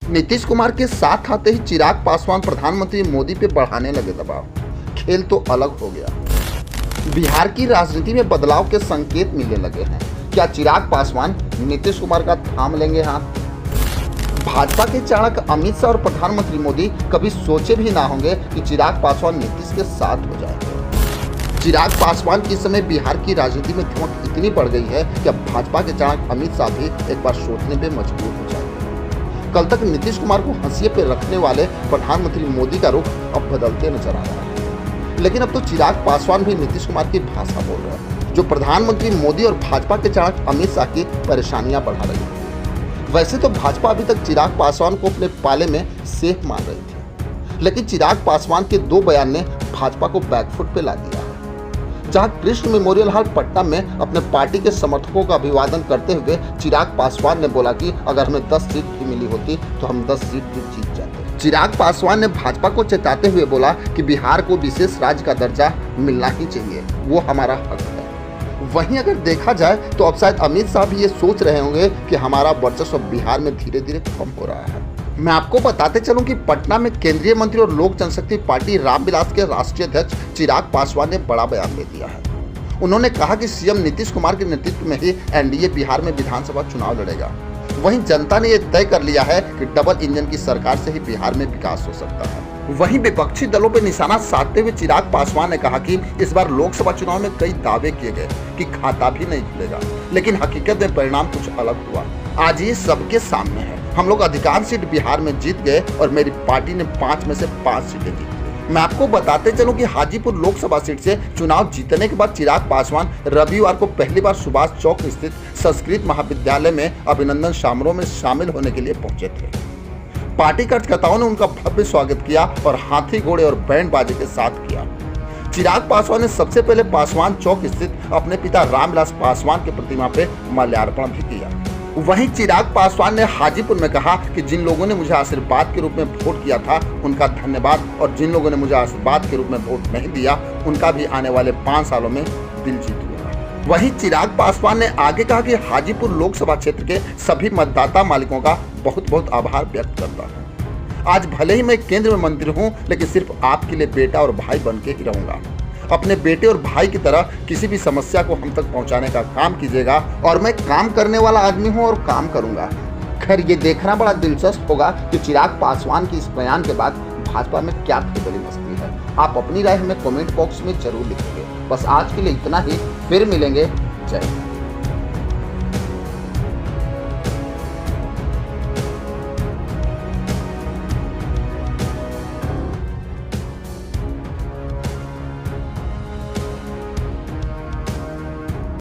नीतीश कुमार के साथ आते ही चिराग पासवान प्रधानमंत्री मोदी पे बढ़ाने लगे दबाव। खेल तो अलग हो गया। बिहार की राजनीति में बदलाव के संकेत मिलने लगे हैं। क्या चिराग पासवान नीतीश कुमार का थाम लेंगे हाथ? भाजपा के चाणक्य अमित शाह और प्रधानमंत्री मोदी कभी सोचे भी ना होंगे कि चिराग पासवान नीतीश के साथ हो जाएंगे। चिराग पासवान की समय बिहार की राजनीति में धमक इतनी बढ़ गई है कि अब भाजपा के चाणक्य अमित शाह भी एक बार सोचने पे मजबूर हो जाएंगे। कल तक नीतीश कुमार को हंसिए पे रखने वाले प्रधानमंत्री मोदी का रुख अब बदलते नजर आ रहा है। लेकिन अब तो चिराग पासवान भी नीतीश कुमार की भाषा बोल रहे हैं, जो प्रधानमंत्री मोदी और भाजपा के चाणक्य अमित शाह की परेशानियां बढ़ा रही है। वैसे तो भाजपा अभी तक चिराग पासवान को अपने पाले में सेफ मान रही थी, लेकिन चिराग पासवान के दो बयान ने भाजपा को बैकफुट पे ला दिया है। जहां कृष्ण मेमोरियल हॉल पटना में अपने पार्टी के समर्थकों का अभिवादन करते हुए चिराग पासवान ने बोला कि अगर हमें 10 सीट भी मिली होती तो हम 10 सीट भी जीत जाते। चिराग पासवान ने भाजपा को चेताते हुए बोला कि बिहार को विशेष राज्य का दर्जा मिलना ही चाहिए, वो हमारा हक है। वहीं अगर देखा जाए तो अब शायद अमित शाह भी ये सोच रहे होंगे कि हमारा वर्चस्व बिहार में धीरे धीरे कम हो रहा है। मैं आपको बताते चलूं कि पटना में केंद्रीय मंत्री और लोक जनशक्ति पार्टी रामविलास के राष्ट्रीय अध्यक्ष चिराग पासवान ने बड़ा बयान दे दिया है। उन्होंने कहा कि सीएम नीतीश कुमार के नेतृत्व में ही एनडीए बिहार में विधानसभा चुनाव लड़ेगा। वहीं जनता ने यह तय कर लिया है कि डबल इंजन की सरकार से ही बिहार में विकास हो सकता है। वहीं विपक्षी दलों पर निशाना साधते हुए चिराग पासवान ने कहा कि इस बार लोकसभा चुनाव में कई दावे किए गए कि खाता भी नहीं खुलेगा, लेकिन हकीकत में परिणाम कुछ अलग हुआ। आज ये सबके सामने है। हम लोग अधिकांश सीट बिहार में जीत गए और मेरी पार्टी ने 5 में से 5 सीटें जीती। मैं आपको बताते चलूं कि हाजीपुर लोकसभा सीट से चुनाव जीतने के बाद चिराग पासवान रविवार को पहली बार सुभाष चौक स्थित संस्कृत महाविद्यालय में अभिनंदन समारोह में शामिल होने के लिए पहुंचे थे। पार्टी कार्यकर्ताओं ने उनका भव्य स्वागत किया और हाथी घोड़े और बैंड बाजे के साथ किया। चिराग पासवान ने सबसे पहले पासवान चौक स्थित अपने पिता रामविलास पासवान की प्रतिमा पे माल्यार्पण भी किया। वहीं चिराग पासवान ने हाजीपुर में कहा कि जिन लोगों ने मुझे आशीर्वाद के रूप में वोट किया था उनका धन्यवाद, और जिन लोगों ने मुझे आशीर्वाद के रूप में वोट नहीं दिया उनका भी आने वाले 5 सालों में दिल जीत लूंगा। वहीं चिराग पासवान ने आगे कहा कि हाजीपुर लोकसभा क्षेत्र के सभी मतदाता मालिकों का बहुत बहुत आभार व्यक्त करता हूँ। आज भले ही मैं केंद्र में मंत्री हूँ, लेकिन सिर्फ आपके लिए बेटा और भाई बन के ही रहूंगा। अपने बेटे और भाई की तरह किसी भी समस्या को हम तक पहुंचाने का काम कीजिएगा, और मैं काम करने वाला आदमी हूं और काम करूंगा। खैर ये देखना बड़ा दिलचस्प होगा कि चिराग पासवान की इस बयान के बाद भाजपा में क्या बड़ी मस्ती है। आप अपनी राय हमें कमेंट बॉक्स में जरूर लिखेंगे। बस आज के लिए इतना ही, फिर मिलेंगे। जय हिंद।